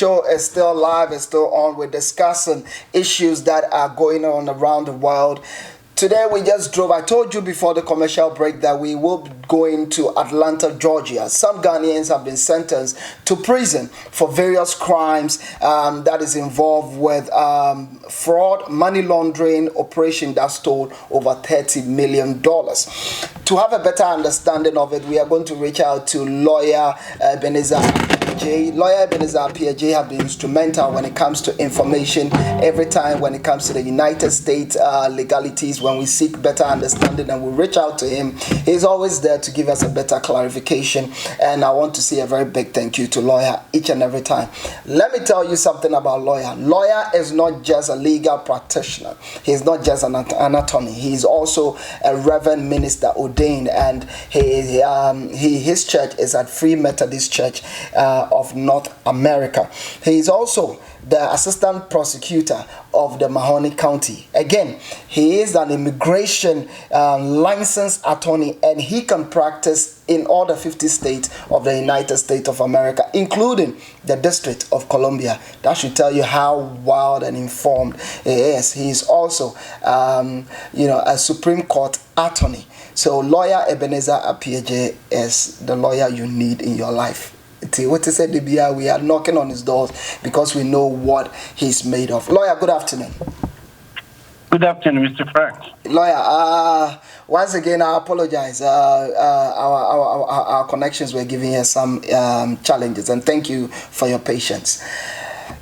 Show is still live, is still on. We're discussing issues that are going on around the world. Today we just drove. I told you before the commercial break that we will be going to Atlanta, Georgia. Some Ghanaians have been sentenced to prison for various crimes that is involved with fraud, money laundering, operation that stole over $30 million. To have a better understanding of it, we are going to reach out to lawyer Ebenezer. Lawyer Ebenezer PJ have been instrumental when it comes to information every time when it comes to the United States legalities. When we seek better understanding and we reach out to him, he's always there to give us a better clarification. And I want to say a very big thank you to lawyer each and every time. Let me tell you something about lawyer. Lawyer is not just a legal practitioner. He's not just an attorney. He's also a reverend minister ordained, and his church is at Free Methodist Church of North America. He is also the assistant prosecutor of the Mahoney County. Again, he is an immigration licensed attorney, and he can practice in all the 50 states of the United States of America, including the District of Columbia. That should tell you how wild and informed he is. He is also, a Supreme Court attorney. So lawyer Ebenezer Appiagyei is the lawyer you need in your life. What he said, we are knocking on his doors because we know what he's made of. Lawyer, good afternoon. Good afternoon, Mr. Frank. Lawyer, once again, I apologize. Our connections were giving us some challenges, and thank you for your patience.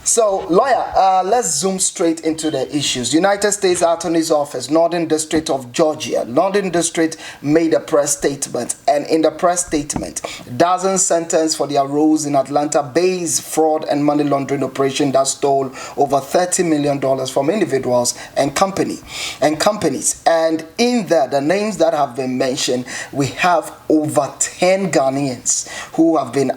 So, lawyer, let's zoom straight into the issues. United States Attorney's Office, Northern District of Georgia. Northern District made a press statement, and in the press statement, dozens sentenced for their roles in Atlanta-based fraud and money laundering operation that stole over $30 million from individuals and companies. And in there, the names that have been mentioned, we have over 10 Ghanaians who have been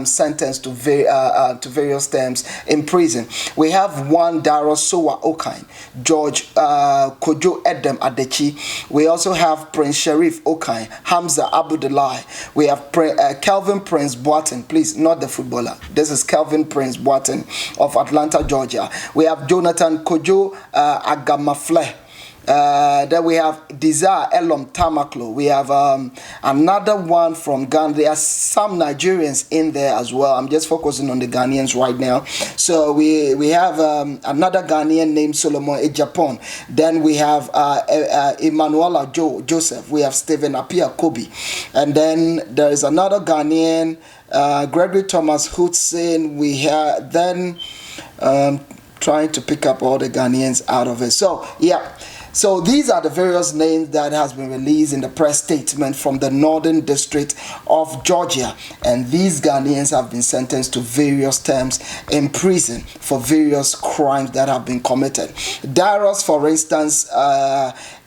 sentenced to various terms in prison. We have one Daro Sowa Okine, George Kojo Edem Adechi. We also have Prince Sharif Okine, Hamza Abudulai. We have Kelvin Prince Boateng, please, not the footballer. This is Kelvin Prince Boateng of Atlanta, Georgia. We have Jonathan Kojo Agamafle. Then we have Desire Elom Tamaklo. We have another one from Ghana. There are some Nigerians in there as well. I'm just focusing on the Ghanaians right now. So we have another Ghanaian named Solomon Ejapon. Then we have Emanuela Joseph. We have Stephen Apia Kobe. And then there is another Ghanaian, Gregory Thomas Hudson. We have then trying to pick up all the Ghanaians out of it. So, yeah. So these are the various names that has been released in the press statement from the Northern District of Georgia. And these Ghanaians have been sentenced to various terms in prison for various crimes that have been committed. Darius, for instance,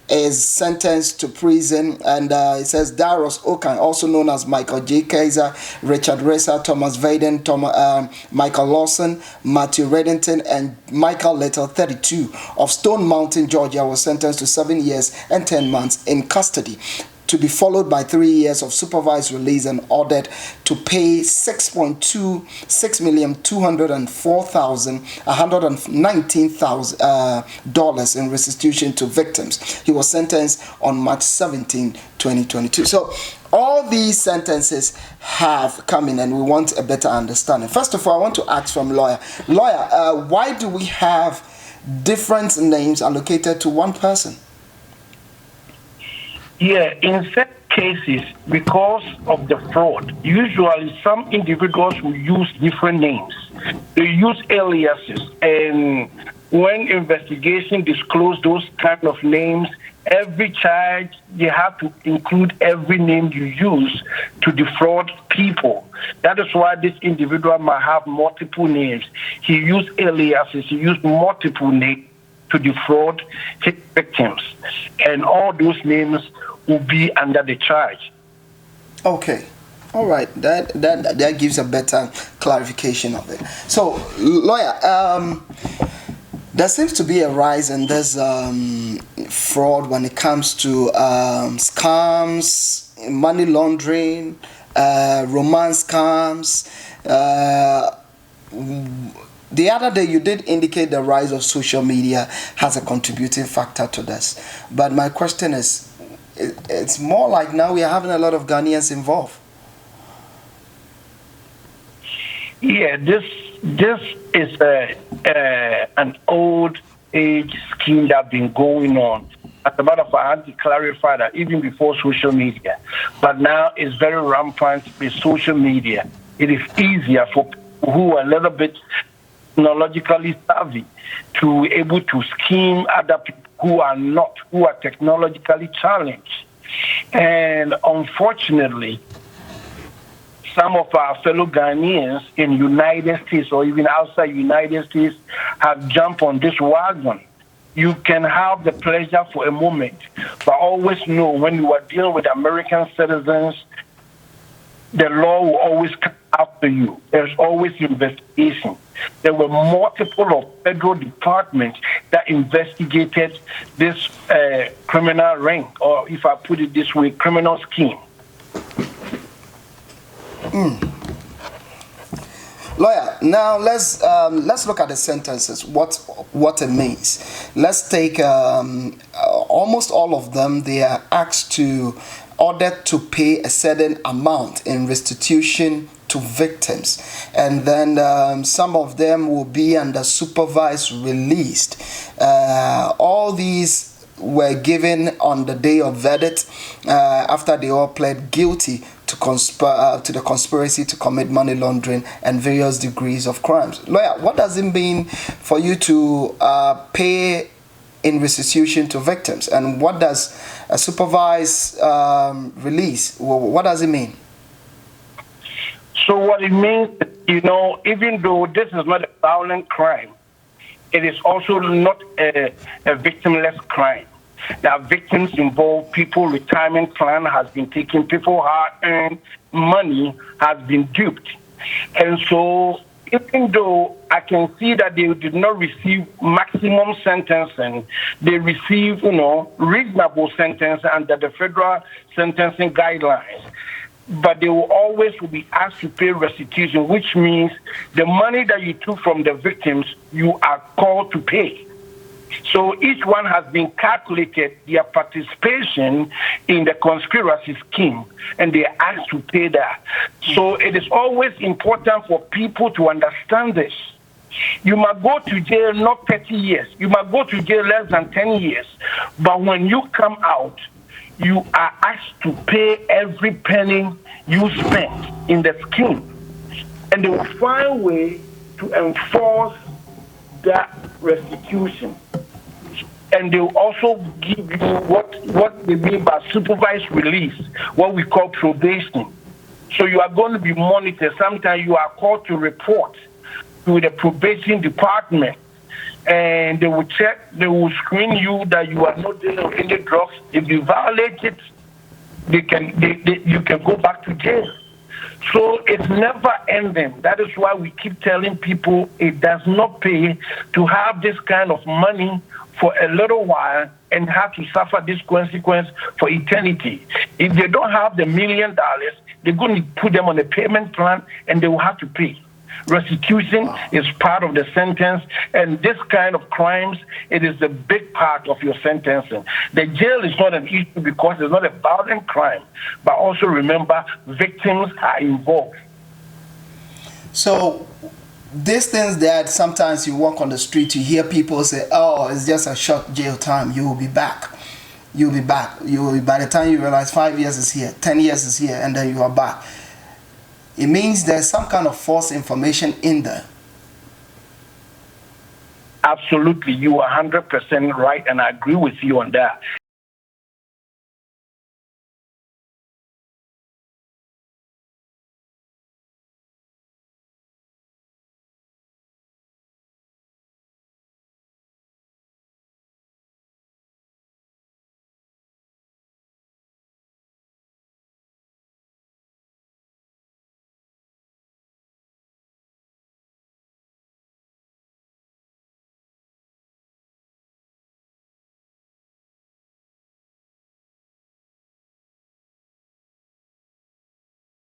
is sentenced to prison, and it says Darius Okine, also known as Michael J. Kaiser, Richard Ressa, Thomas Vaden, Michael Lawson, Matthew Reddington, and Michael Little, 32, of Stone Mountain, Georgia, was sentenced to 7 years and 10 months in custody, to be followed by 3 years of supervised release and ordered to pay $6,204,119 in restitution to victims. He was sentenced on March 17, 2022. So all these sentences have come in, and we want a better understanding. First of all, I want to ask from lawyer. Lawyer, why do we have different names allocated to one person? Yeah, in certain cases, because of the fraud, usually some individuals will use different names. They use aliases, and when investigation disclose those kind of names, every charge, you have to include every name you use to defraud people. That is why this individual might have multiple names. He used aliases, he used multiple names to defraud his victims, and all those names will be under the charge. Okay, all right. That gives a better clarification of it. So, lawyer, there seems to be a rise in this fraud when it comes to scams, money laundering, romance scams. The other day you did indicate the rise of social media has a contributing factor to this. But my question is, it's more like now we are having a lot of Ghanaians involved. Yeah, this is an old age scheme that's been going on. As a matter of fact, I had to clarify that even before social media. But now it's very rampant with social media. It is easier for people who are a little bit technologically savvy to able to scheme other people who are not, who are technologically challenged. And unfortunately, some of our fellow Ghanaians in United States or even outside United States have jumped on this wagon. You can have the pleasure for a moment, but always know when you are dealing with American citizens, the law will always come after you. There's always investigation. There were multiple of federal departments that investigated this criminal ring, or if I put it this way, criminal scheme. Lawyer, now let's look at the sentences. What it means. Let's take almost all of them. They are asked to ordered to pay a certain amount in restitution to victims, and then some of them will be under supervised released. All these were given on the day of verdict after they all pled guilty to the conspiracy to commit money laundering and various degrees of crimes. Lawyer, what does it mean for you to pay in restitution to victims, and what does a supervised release, what does it mean? So what it means, even though this is not a violent crime, it is also not a victimless crime. There are victims involved. People retirement plan has been taken. People hard-earned money has been duped. And so even though I can see that they did not receive maximum sentencing, they received, reasonable sentence under the federal sentencing guidelines. But they will always be asked to pay restitution, which means the money that you took from the victims, you are called to pay. So each one has been calculated their participation in the conspiracy scheme, and they are asked to pay that. So it is always important for people to understand this. You might go to jail not 30 years. You might go to jail less than 10 years. But when you come out, you are asked to pay every penny you spent in the scheme. And they will find a way to enforce that restitution. And they will also give you what they mean by supervised release, what we call probation. So you are going to be monitored. Sometimes you are called to report to the probation department, and they will check, they will screen you that you are not dealing with any drugs. If you violate it, you can go back to jail. So it's never ending. That is why we keep telling people it does not pay to have this kind of money for a little while and have to suffer this consequence for eternity. If they don't have the $1 million, they're going to put them on a payment plan and they will have to pay. Restitution is part of the sentence, and this kind of crimes, it is a big part of your sentencing. The jail is not an issue because it's not a violent crime, but also remember, victims are involved. So these things that sometimes you walk on the street, you hear people say, oh, it's just a short jail time, you will be back. You'll be back. By the time you realize 5 years is here, 10 years is here, and then you are back. It means there's some kind of false information in there. Absolutely. You are 100% right, and I agree with you on that.